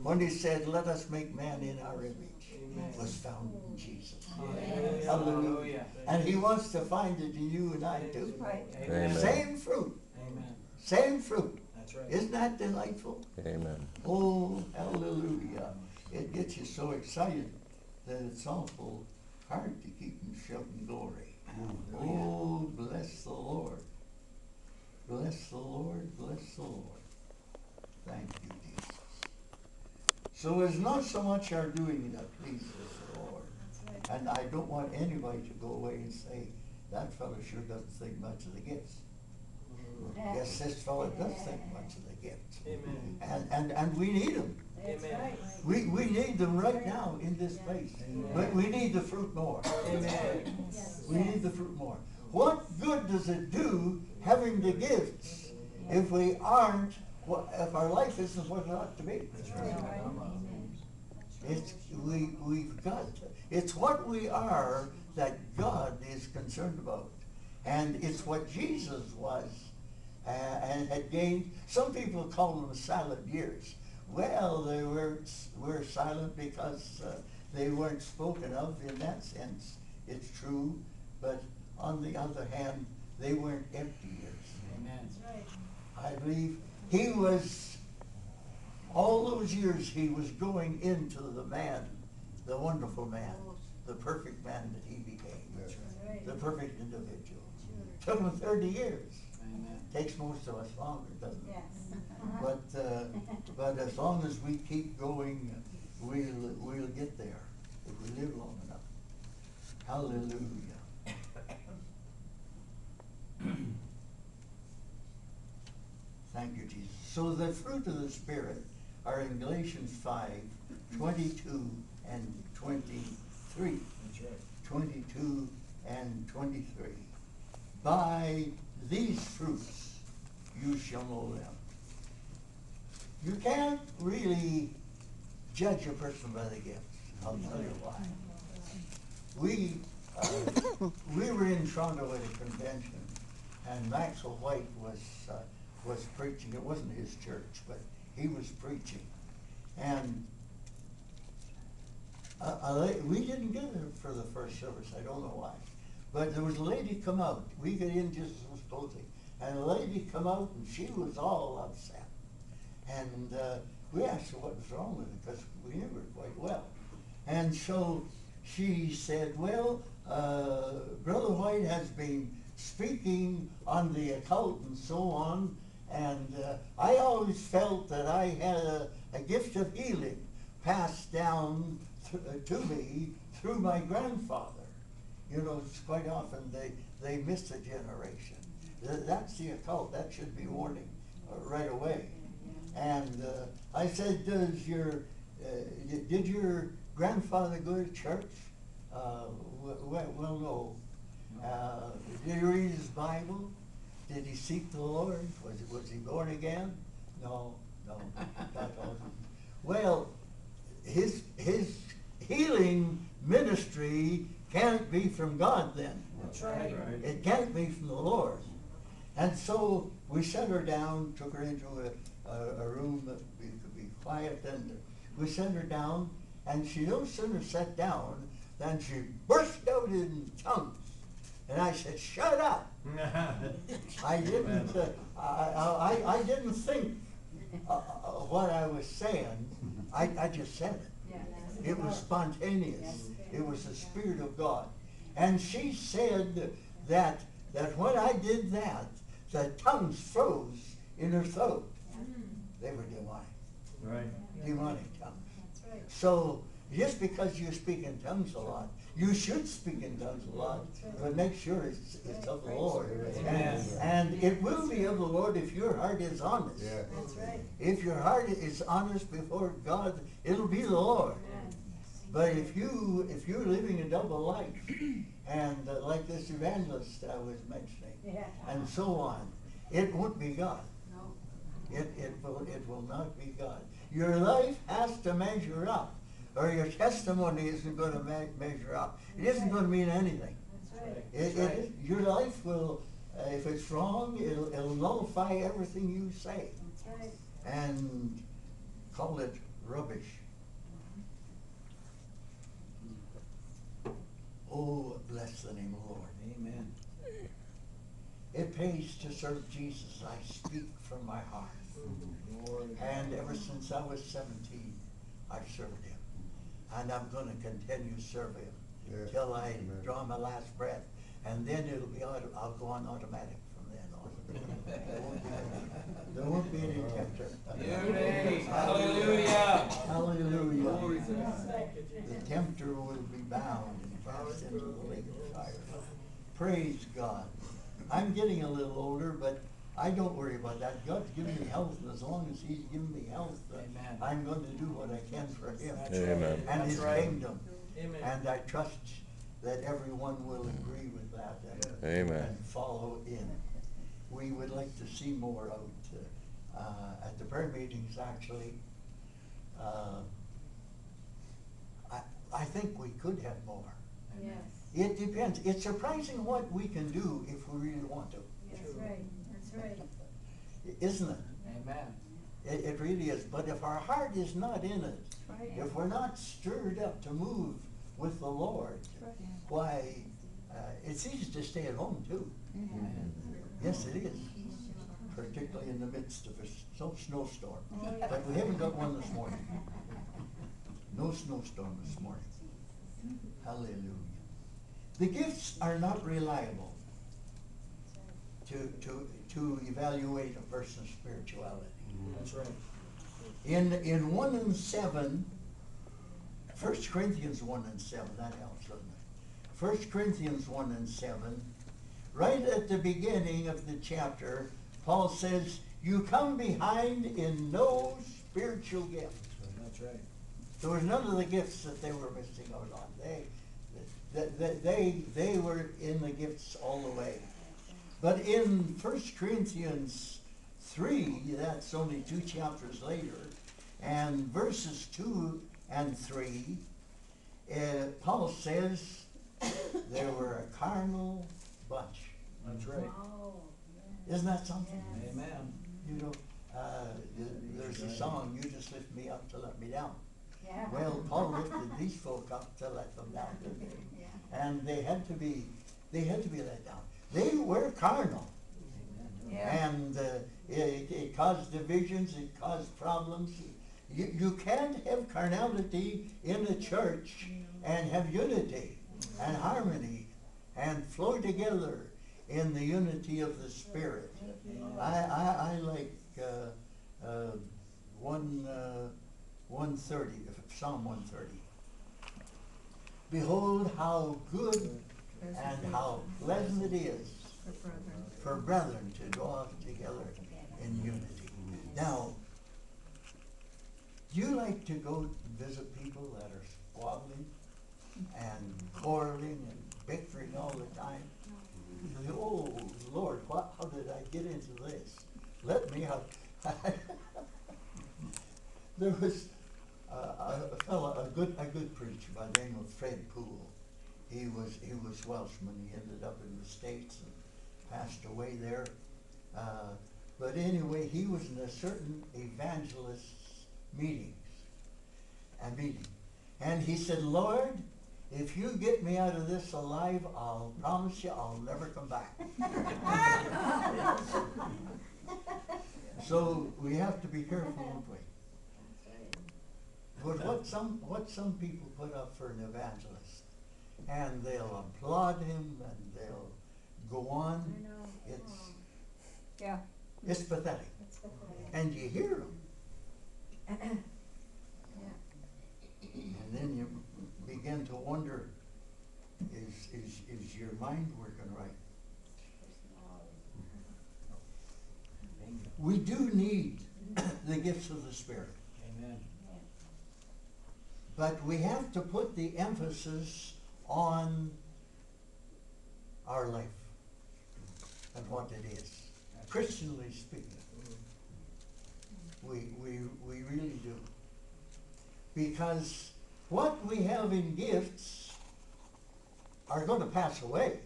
When he said, let us make man in our image, was found in Jesus. Hallelujah. And he wants to find it in you and I too. Amen. Same fruit. Amen. Same fruit. That's right. Isn't that delightful? Amen. Oh, hallelujah. It gets you so excited that it's awful hard to keep from shouting glory. Oh, bless the Lord. Bless the Lord, bless the Lord. Thank you, Jesus. So it's not so much our doing that pleases the Lord. And I don't want anybody to go away and say, that fellow sure doesn't think much of the gifts. Yes, this fellow does think much of the gifts. Amen. And we need them. Amen. We need them right now in this place. But we need the fruit more. Amen. We need the fruit more. What good does it do having the gifts if we aren't, if our life isn't what it ought to be? We've got to. It's what we are that God is concerned about. And it's what Jesus was and had gained. Some people call them silent years. Well, they were silent because they weren't spoken of in that sense. It's true. But on the other hand, they weren't empty years. Amen. I believe he was, all those years he was going into the man, the wonderful man, the perfect man that he became, the perfect individual. Took him 30 years. Amen. Takes most of us longer, doesn't it? Yes. But as long as we keep going, we'll get there if we live long enough. Hallelujah. Thank you, Jesus. So the fruit of the Spirit are in Galatians 5:22 and 23. That's right. 22 and 23. By these fruits you shall know them. You can't really judge a person by the gifts. I'll tell you why. We were in Toronto at a convention, and Maxwell White was preaching. It wasn't his church, but he was preaching. And we didn't get it for the first service. I don't know why. But there was a lady come out. We got in just as it was closing. And a lady come out, and she was all upset. And we asked her what was wrong with her, because we knew her quite well. And so she said, well, Brother White has been speaking on the occult and so on, and I always felt that I had a gift of healing passed down to me through my grandfather. You know, it's quite often they miss a generation. That's the occult. That should be warning right away. And I said, did your grandfather go to church? Well, no. Did he read his Bible? Did he seek the Lord? Was he born again? No, not all. Well, his healing ministry can't be from God then. That's right. It can't be from the Lord. And so we set her down, took her into a room that we could be quiet, and we set her down, and she no sooner sat down than she burst out in tongues. And I said, shut up. I didn't think what I was saying. I just said it. It was spontaneous. It was the Spirit of God. And she said that when I did that, the tongues froze in her throat. They were demonic. Right. Demonic tongues. So just because you speak in tongues a lot, you should speak in tongues a lot, but make sure it's of the Lord. And it will be of the Lord if your heart is honest. Yeah. That's right. If your heart is honest before God, it'll be the Lord. But if you're living a double life, and like this evangelist I was mentioning, and so on, it won't be God. No. It will not be God. Your life has to measure up, or your testimony isn't going to measure up. It isn't going to mean anything. That's right. Your life will, if it's wrong, it'll nullify everything you say. That's right. And call it rubbish. Oh, bless the name of the Lord. Amen. It pays to serve Jesus. I speak from my heart. Lord. And ever since I was 17, I've served him. And I'm going to continue to serve him Yes. till I Amen. draw my last breath. And then it'll be, I'll go on automatic from then on. There won't be any tempter. Yay. Hallelujah. Hallelujah. Glory to God. The tempter will be bound and cast into the lake of fire. Praise God. I'm getting a little older, but I don't worry about that. God's given me health, and as long as he's given me health, Amen. I'm going to do what I can for him That's right. Amen. and That's his right. kingdom. Amen. And I trust that everyone will agree with that and, Amen. and follow in. We would like to see more out at the prayer meetings, actually. I think we could have more. Yes, It depends. It's surprising what we can do if we really want to, that's right, that's right. isn't it? Amen. It really is. But if our heart is not in it, Right. if we're not stirred up to move with the Lord, Right. why, it's easy to stay at home too. Amen. Yes, it is, particularly in the midst of a snowstorm. Oh, yeah. But we haven't got one this morning. No snowstorm this morning. Hallelujah. The gifts are not reliable to evaluate a person's spirituality. That's right. In 1 and 7, 1 Corinthians 1 and 7, that helps, doesn't it? 1 Corinthians 1 and 7, right at the beginning of the chapter, Paul says, you come behind in no spiritual gift. That's right. There was none of the gifts that they were missing out on. They were in the gifts all the way. But in 1 Corinthians 3, that's only 2 chapters later, and verses 2 and 3, Paul says they were a carnal bunch. That's right. Oh, Isn't that something? Yes. Amen. You know, there's a song, you just lift me up to let me down. yeah. Well, Paul lifted these folk up to let them down, didn't he? Yeah. And they had to be let down. They were carnal. Amen. Yeah. And it caused divisions, it caused problems. You can't have carnality in a church and have unity and harmony and flow together in the unity of the Spirit. I like 130, Psalm 130. Behold how good and how pleasant it is For brethren. for brethren to dwell together in unity. Now, do you like to go visit people that are squabbling and quarreling and bickering all the time? You say, oh Lord, how did I get into this? Let me out. There was a fellow, a good preacher by the name of Fred Poole. He was Welshman. He ended up in the States and passed away there. But anyway, he was in a certain evangelist's meeting. And he said, Lord, if you get me out of this alive, I'll promise you I'll never come back. So we have to be careful, don't we? But what some people put up for an evangelist, and they'll applaud him and they'll go on. I know. Yeah. It's pathetic. It's pathetic. And you hear them, Yeah. and then you begin to wonder, is your mind working right? We do need the gifts of the Spirit, Amen. but we have to put the emphasis on our life and what it is, Christianly speaking. We really do. Because what we have in gifts are going to pass away.